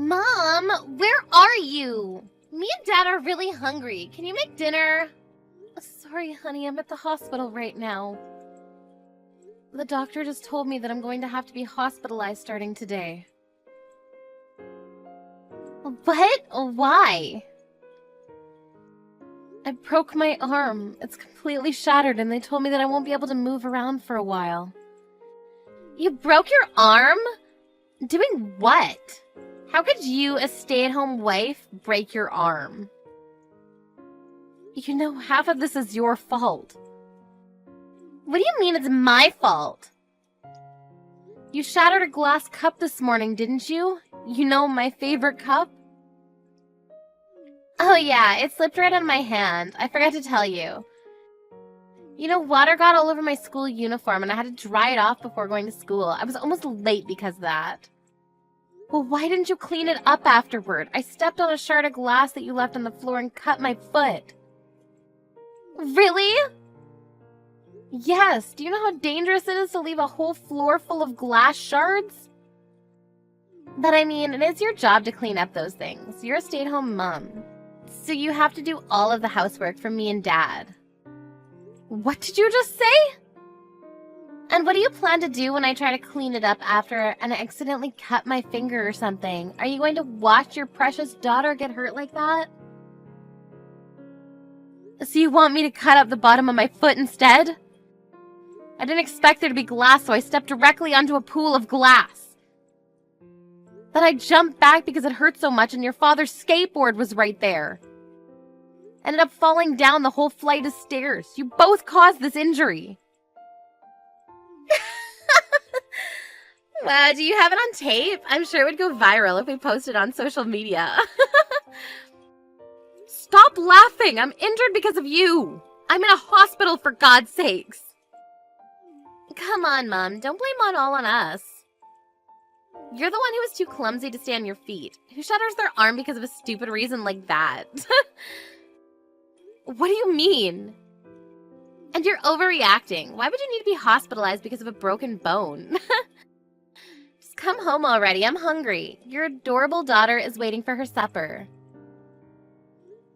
Mom, where are you? Me and Dad are really hungry. Can you make dinner? Sorry, honey, I'm at the hospital right now. The doctor just told me that I'm going to have to be hospitalized starting today. What? Why? I broke my arm. It's completely shattered, and they told me that I won't be able to move around for a while. You broke your arm? Doing what? How could you, a stay-at-home wife, break your arm? You know, half of this is your fault. What do you mean it's my fault? You shattered a glass cup this morning, didn't you? You know, my favorite cup? Oh yeah, it slipped right out of my hand. I forgot to tell you. You know, water got all over my school uniform and I had to dry it off before going to school. I was almost late because of that. Well, why didn't you clean it up afterward? I stepped on a shard of glass that you left on the floor and cut my foot. Really? Yes. Do you know how dangerous it is to leave a whole floor full of glass shards? But I mean, it is your job to clean up those things. You're a stay-at-home mom. So you have to do all of the housework for me and Dad. What did you just say? And what do you plan to do when I try to clean it up after and I accidentally cut my finger or something? Are you going to watch your precious daughter get hurt like that? So you want me to cut up the bottom of my foot instead? I didn't expect there to be glass, so I stepped directly onto a pool of glass. Then I jumped back because it hurt so much and your father's skateboard was right there. Ended up falling down the whole flight of stairs. You both caused this injury. Wow, do you have it on tape? I'm sure it would go viral if we posted on social media. Stop laughing! I'm injured because of you! I'm in a hospital, for God's sakes! Come on, Mom. Don't blame it all on us. You're the one who was too clumsy to stay on your feet. Who shatters their arm because of a stupid reason like that? What do you mean? And you're overreacting. Why would you need to be hospitalized because of a broken bone? Just come home already. I'm hungry. Your adorable daughter is waiting for her supper.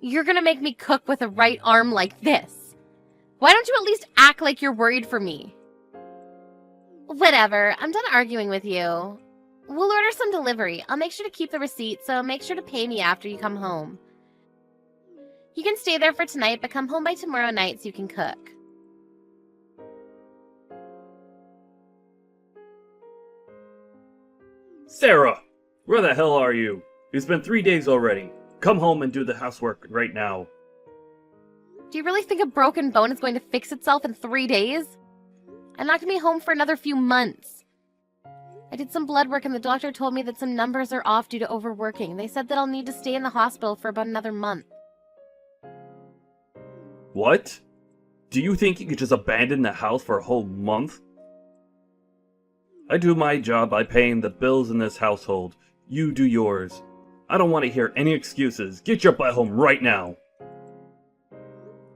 You're gonna make me cook with a right arm like this. Why don't you at least act like you're worried for me? Whatever. I'm done arguing with you. We'll order some delivery. I'll make sure to keep the receipt, so make sure to pay me after you come home. You can stay there for tonight, but come home by tomorrow night so you can cook. Sarah! Where the hell are you? It's been 3 days already. Come home and do the housework right now. Do you really think a broken bone is going to fix itself in 3 days? I'm not going to be home for another few months. I did some blood work and the doctor told me that some numbers are off due to overworking. They said that I'll need to stay in the hospital for about another month. What? Do you think you could just abandon the house for a whole month? I do my job by paying the bills in this household. You do yours. I don't want to hear any excuses. Get your butt home right now.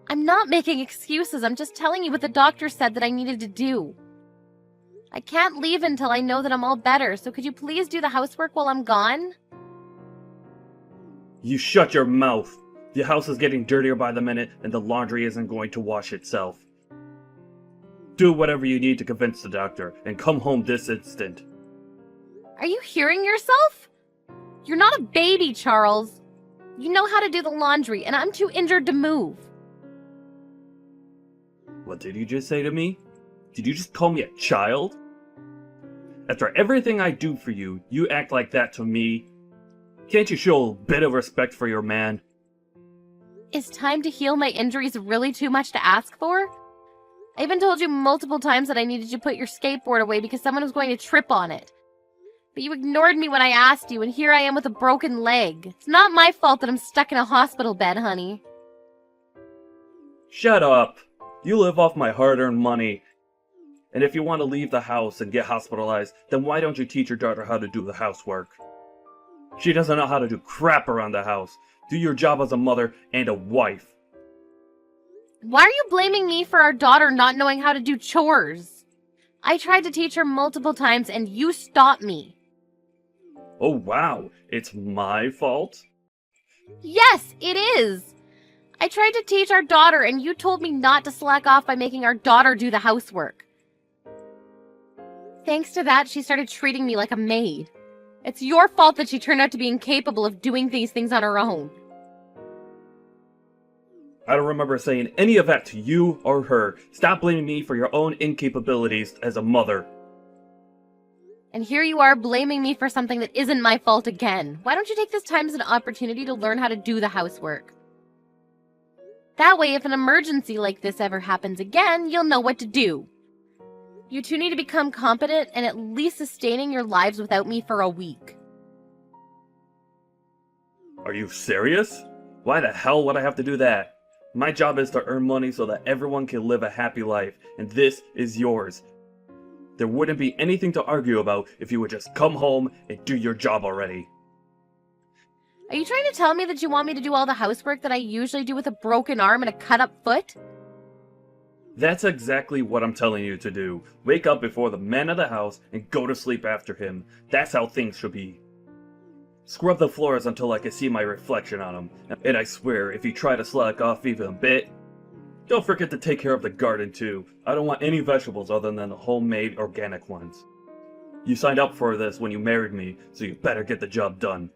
I'm not making excuses. I'm just telling you what the doctor said that I needed to do. I can't leave until I know that I'm all better, so could you please do the housework while I'm gone? You shut your mouth. The house is getting dirtier by the minute, and the laundry isn't going to wash itself. Do whatever you need to convince the doctor, and come home this instant. Are you hearing yourself? You're not a baby, Charles. You know how to do the laundry, and I'm too injured to move. What did you just say to me? Did you just call me a child? After everything I do for you, you act like that to me? Can't you show a bit of respect for your man? Is time to heal my injuries really too much to ask for? I even told you multiple times that I needed you to put your skateboard away because someone was going to trip on it. But you ignored me when I asked you, and here I am with a broken leg. It's not my fault that I'm stuck in a hospital bed, honey. Shut up. You live off my hard-earned money. And if you want to leave the house and get hospitalized, then why don't you teach your daughter how to do the housework? She doesn't know how to do crap around the house. Do your job as a mother and a wife. Why are you blaming me for our daughter not knowing how to do chores? I tried to teach her multiple times and you stopped me. Oh wow, it's my fault? Yes, it is! I tried to teach our daughter, and you told me not to slack off by making our daughter do the housework. Thanks to that, she started treating me like a maid. It's your fault that she turned out to be incapable of doing these things on her own. I don't remember saying any of that to you or her. Stop blaming me for your own incapabilities as a mother. And here you are blaming me for something that isn't my fault again. Why don't you take this time as an opportunity to learn how to do the housework? That way, if an emergency like this ever happens again, you'll know what to do. You two need to become competent and at least sustaining your lives without me for a week. Are you serious? Why the hell would I have to do that? My job is to earn money so that everyone can live a happy life, and this is yours. There wouldn't be anything to argue about if you would just come home and do your job already. Are you trying to tell me that you want me to do all the housework that I usually do with a broken arm and a cut-up foot? That's exactly what I'm telling you to do. Wake up before the man of the house and go to sleep after him. That's how things should be. Scrub the floors until I can see my reflection on them, and I swear, if you try to slack off even a bit, don't forget to take care of the garden too. I don't want any vegetables other than the homemade organic ones. You signed up for this when you married me, so you better get the job done.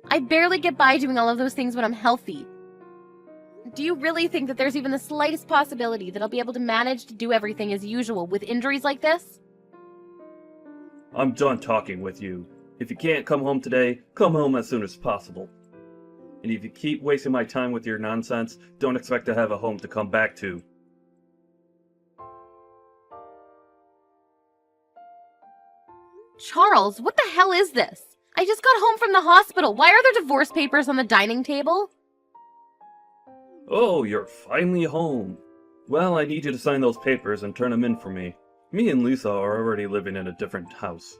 I barely get by doing all of those things when I'm healthy. Do you really think that there's even the slightest possibility that I'll be able to manage to do everything as usual with injuries like this? I'm done talking with you. If you can't come home today, come home as soon as possible. And if you keep wasting my time with your nonsense, don't expect to have a home to come back to. Charles, what the hell is this? I just got home from the hospital. Why are there divorce papers on the dining table? Oh, you're finally home. Well, I need you to sign those papers and turn them in for me. Me and Lisa are already living in a different house.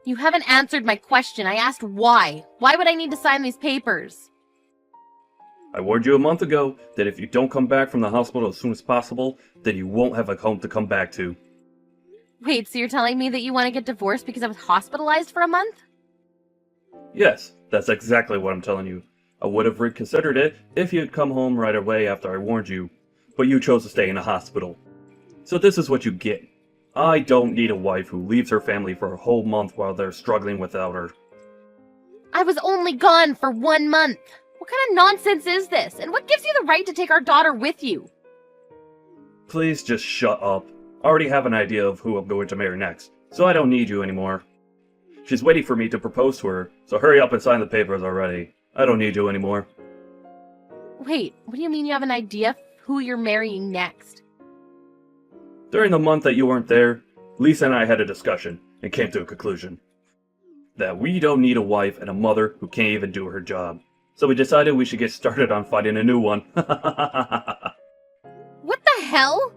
You haven't answered my question. I asked why. Why would I need to sign these papers? I warned you a month ago that if you don't come back from the hospital as soon as possible, then you won't have a home to come back to. Wait, so you're telling me that you want to get divorced because I was hospitalized for a month? Yes, that's exactly what I'm telling you. I would have reconsidered it if you'd come home right away after I warned you, but you chose to stay in a hospital. So this is what you get. I don't need a wife who leaves her family for a whole month while they're struggling without her. I was only gone for 1 month. What kind of nonsense is this? And what gives you the right to take our daughter with you? Please just shut up. I already have an idea of who I'm going to marry next, so I don't need you anymore. She's waiting for me to propose to her, so hurry up and sign the papers already. I don't need you anymore. Wait, what do you mean you have an idea of who you're marrying next? During the month that you weren't there, Lisa and I had a discussion and came to a conclusion. That we don't need a wife and a mother who can't even do her job. So we decided we should get started on finding a new one. What the hell?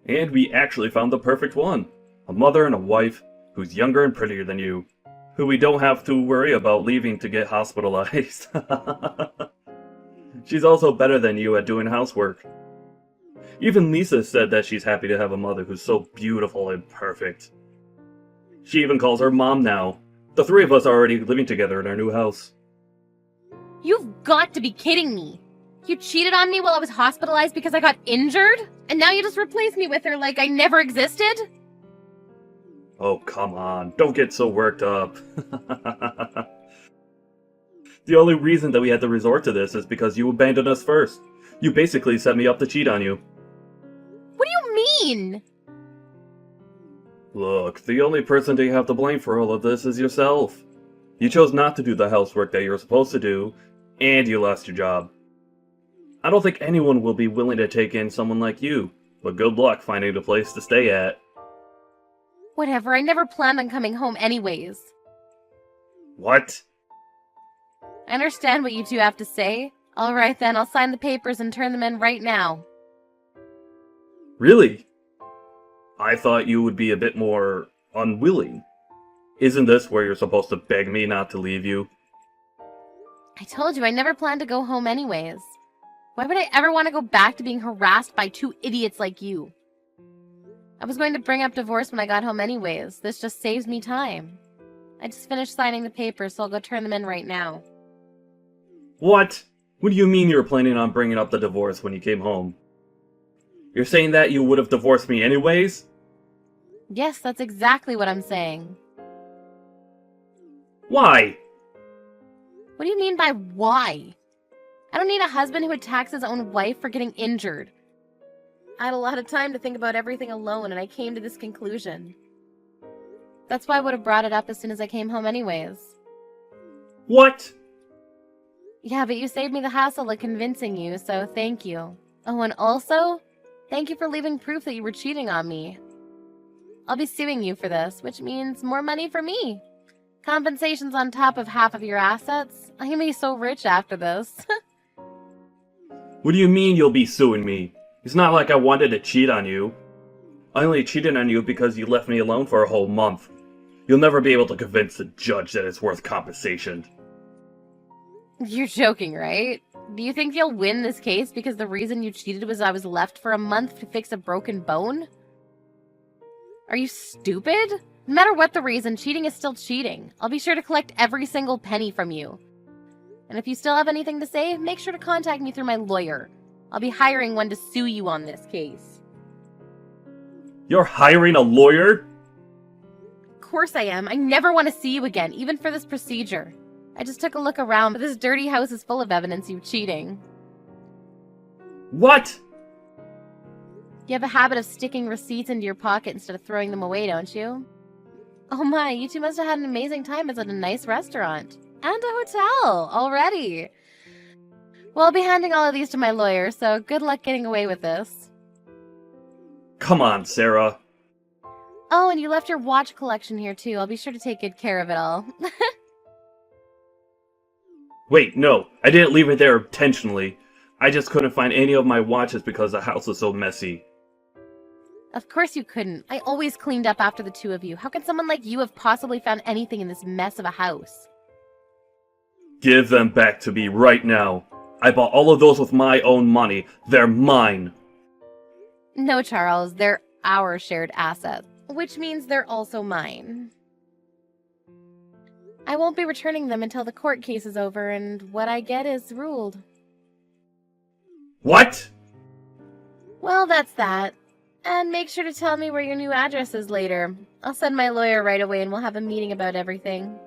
And we actually found the perfect one. A mother and a wife who's younger and prettier than you. Who we don't have to worry about leaving to get hospitalized. She's also better than you at doing housework. Even Lisa said that she's happy to have a mother who's so beautiful and perfect. She even calls her mom now. The three of us are already living together in our new house. You've got to be kidding me. You cheated on me while I was hospitalized because I got injured? And now you just replaced me with her like I never existed? Oh, come on. Don't get so worked up. The only reason that we had to resort to this is because you abandoned us first. You basically set me up to cheat on you. What do you mean? Look, the only person that you have to blame for all of this is yourself. You chose not to do the housework that you were supposed to do, and you lost your job. I don't think anyone will be willing to take in someone like you, but good luck finding a place to stay at. Whatever, I never planned on coming home anyways. What? I understand what you two have to say. Alright then, I'll sign the papers and turn them in right now. Really? I thought you would be a bit more unwilling. Isn't this where you're supposed to beg me not to leave you? I told you I never planned to go home anyways. Why would I ever want to go back to being harassed by two idiots like you? I was going to bring up divorce when I got home anyways. This just saves me time. I just finished signing the papers, so I'll go turn them in right now. What? What do you mean you were planning on bringing up the divorce when you came home? You're saying that you would have divorced me anyways? Yes, that's exactly what I'm saying. Why? What do you mean by why? I don't need a husband who attacks his own wife for getting injured. I had a lot of time to think about everything alone, and I came to this conclusion. That's why I would have brought it up as soon as I came home anyways. What? Yeah, but you saved me the hassle of convincing you, so thank you. Oh, and also, thank you for leaving proof that you were cheating on me. I'll be suing you for this, which means more money for me. Compensation's on top of half of your assets. I'm gonna be so rich after this. What do you mean you'll be suing me? It's not like I wanted to cheat on you. I only cheated on you because you left me alone for a whole month. You'll never be able to convince the judge that it's worth compensation. You're joking, right? Do you think you'll win this case because the reason you cheated was I was left for a month to fix a broken bone? Are you stupid? No matter what the reason, cheating is still cheating. I'll be sure to collect every single penny from you. And if you still have anything to say, make sure to contact me through my lawyer. I'll be hiring one to sue you on this case. You're hiring a lawyer? Of course I am. I never want to see you again, even for this procedure. I just took a look around, but this dirty house is full of evidence you cheating. What? You have a habit of sticking receipts into your pocket instead of throwing them away, don't you? Oh my, you two must have had an amazing time at a nice restaurant. And a hotel, already. Well, I'll be handing all of these to my lawyer, so good luck getting away with this. Come on, Sarah. Oh, and you left your watch collection here too. I'll be sure to take good care of it all. Wait, no, I didn't leave it there intentionally. I just couldn't find any of my watches because the house was so messy. Of course you couldn't. I always cleaned up after the two of you. How could someone like you have possibly found anything in this mess of a house? Give them back to me right now. I bought all of those with my own money. They're mine. No, Charles, they're our shared assets, which means they're also mine. I won't be returning them until the court case is over and what I get is ruled. What? Well, that's that. And make sure to tell me where your new address is later. I'll send my lawyer right away and we'll have a meeting about everything.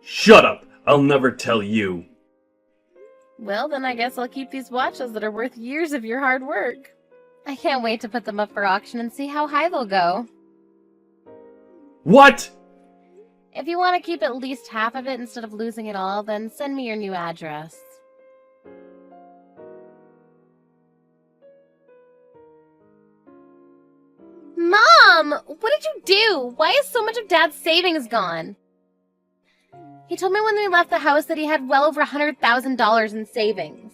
Shut up! I'll never tell you. Well, then I guess I'll keep these watches that are worth years of your hard work. I can't wait to put them up for auction and see how high they'll go. What? If you want to keep at least half of it instead of losing it all, then send me your new address. Mom! What did you do? Why is so much of Dad's savings gone? He told me when we left the house that he had well over $100,000 in savings.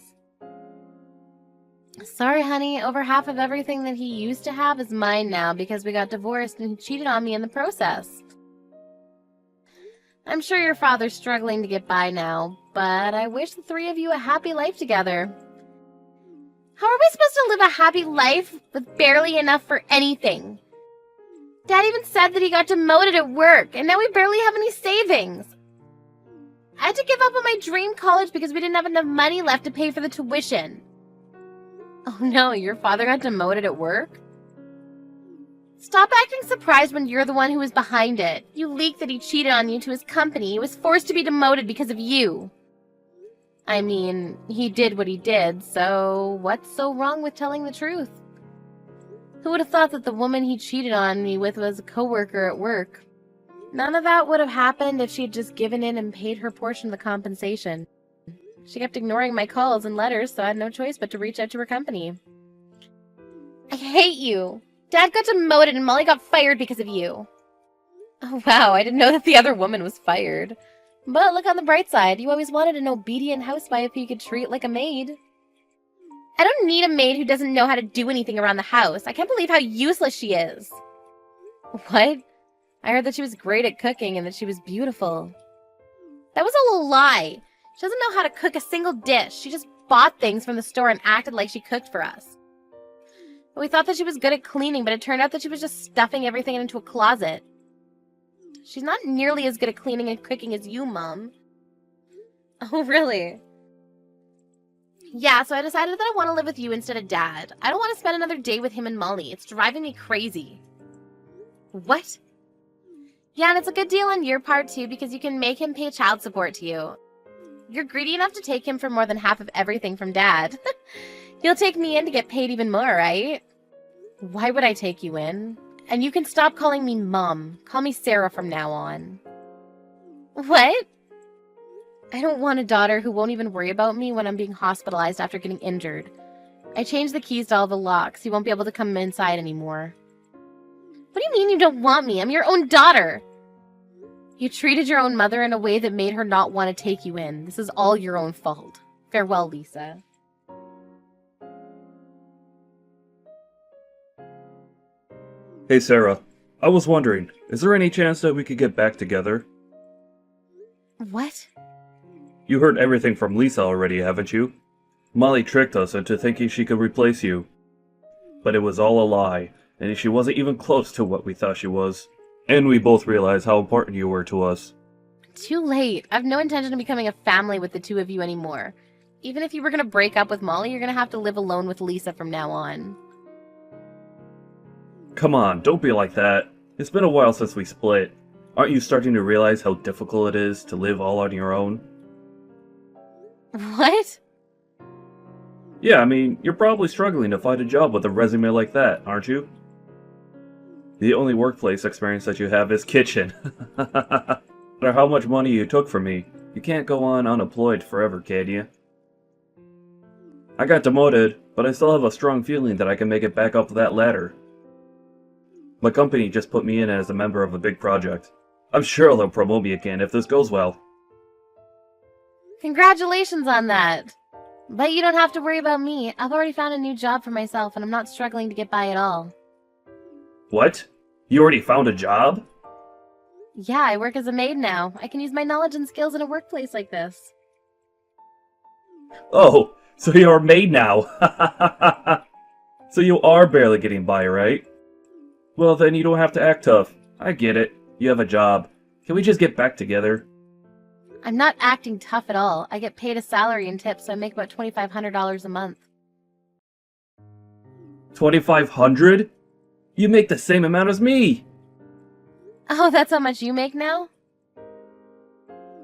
Sorry, honey. Over half of everything that he used to have is mine now because we got divorced and he cheated on me in the process. I'm sure your father's struggling to get by now, but I wish the three of you a happy life together. How are we supposed to live a happy life with barely enough for anything? Dad even said that he got demoted at work, and now we barely have any savings. I had to give up on my dream college because we didn't have enough money left to pay for the tuition. Oh no, your father got demoted at work? Stop acting surprised when you're the one who was behind it. You leaked that he cheated on you to his company. He was forced to be demoted because of you. I mean, he did what he did, so what's so wrong with telling the truth? Who would have thought that the woman he cheated on me with was a coworker at work? None of that would have happened if she had just given in and paid her portion of the compensation. She kept ignoring my calls and letters, so I had no choice but to reach out to her company. I hate you! Dad got demoted and Molly got fired because of you. Oh wow, I didn't know that the other woman was fired. But look on the bright side, you always wanted an obedient housewife who you could treat like a maid. I don't need a maid who doesn't know how to do anything around the house. I can't believe how useless she is. What? I heard that she was great at cooking and that she was beautiful. That was a lie. She doesn't know how to cook a single dish. She just bought things from the store and acted like she cooked for us. We thought that she was good at cleaning, but it turned out that she was just stuffing everything into a closet. She's not nearly as good at cleaning and cooking as you, Mom. Oh, really? Yeah, so I decided that I want to live with you instead of Dad. I don't want to spend another day with him and Molly. It's driving me crazy. What? Yeah, and it's a good deal on your part, too, because you can make him pay child support to you. You're greedy enough to take him for more than half of everything from Dad. You'll take me in to get paid even more, right? Why would I take you in? And you can stop calling me Mom. Call me Sarah from now on. What? I don't want a daughter who won't even worry about me when I'm being hospitalized after getting injured. I changed the keys to all the locks. You won't be able to come inside anymore. What do you mean you don't want me? I'm your own daughter. You treated your own mother in a way that made her not want to take you in. This is all your own fault. Farewell, Lisa. Hey Sarah, I was wondering, is there any chance that we could get back together? What? You heard everything from Lisa already, haven't you? Molly tricked us into thinking she could replace you. But it was all a lie, and she wasn't even close to what we thought she was. And we both realized how important you were to us. Too late. I have no intention of becoming a family with the two of you anymore. Even if you were going to break up with Molly, you're going to have to live alone with Lisa from now on. Come on, don't be like that. It's been a while since we split. Aren't you starting to realize how difficult it is to live all on your own? What? Yeah, I mean, you're probably struggling to find a job with a resume like that, aren't you? The only workplace experience that you have is kitchen. No matter how much money you took from me, you can't go on unemployed forever, can you? I got demoted, but I still have a strong feeling that I can make it back up that ladder. My company just put me in as a member of a big project. I'm sure they'll promote me again if this goes well. Congratulations on that. But you don't have to worry about me. I've already found a new job for myself, and I'm not struggling to get by at all. What? You already found a job? Yeah, I work as a maid now. I can use my knowledge and skills in a workplace like this. Oh, so you're a maid now. So you are barely getting by, right? Well, then you don't have to act tough. I get it. You have a job. Can we just get back together? I'm not acting tough at all. I get paid a salary and tips, so I make about $2,500 a month. $2,500? You make the same amount as me! Oh, that's how much you make now?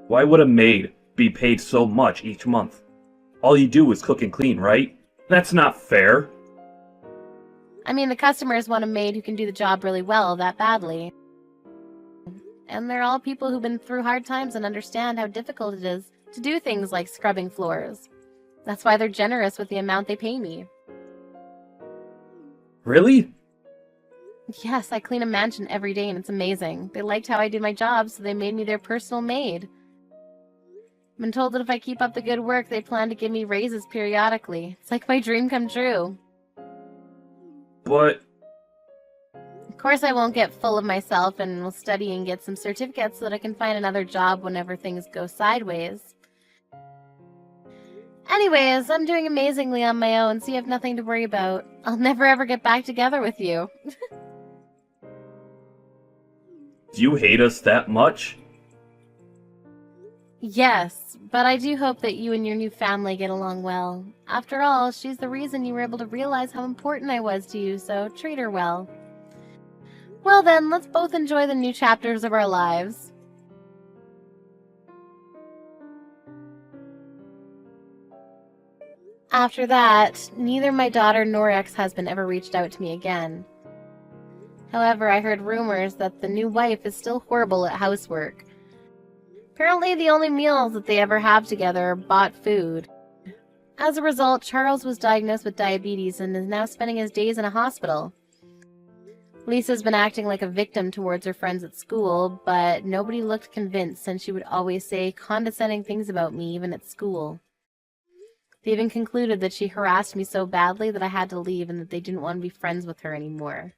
Why would a maid be paid so much each month? All you do is cook and clean, right? That's not fair. I mean, the customers want a maid who can do the job really well, that badly. And they're all people who've been through hard times and understand how difficult it is to do things like scrubbing floors. That's why they're generous with the amount they pay me. Really? Yes, I clean a mansion every day and it's amazing. They liked how I do my job, so they made me their personal maid. I've been told that if I keep up the good work, they plan to give me raises periodically. It's like my dream come true. But... Of course I won't get full of myself and will study and get some certificates so that I can find another job whenever things go sideways. Anyways, I'm doing amazingly on my own, so you have nothing to worry about. I'll never ever get back together with you. Do you hate us that much? Yes, but I do hope that you and your new family get along well. After all, she's the reason you were able to realize how important I was to you, so treat her well. Well then, let's both enjoy the new chapters of our lives. After that, neither my daughter nor ex-husband ever reached out to me again. However, I heard rumors that the new wife is still horrible at housework. Apparently, the only meals that they ever have together are bought food. As a result, Charles was diagnosed with diabetes and is now spending his days in a hospital. Lisa's been acting like a victim towards her friends at school, but nobody looked convinced since she would always say condescending things about me even at school. They even concluded that she harassed me so badly that I had to leave and that they didn't want to be friends with her anymore.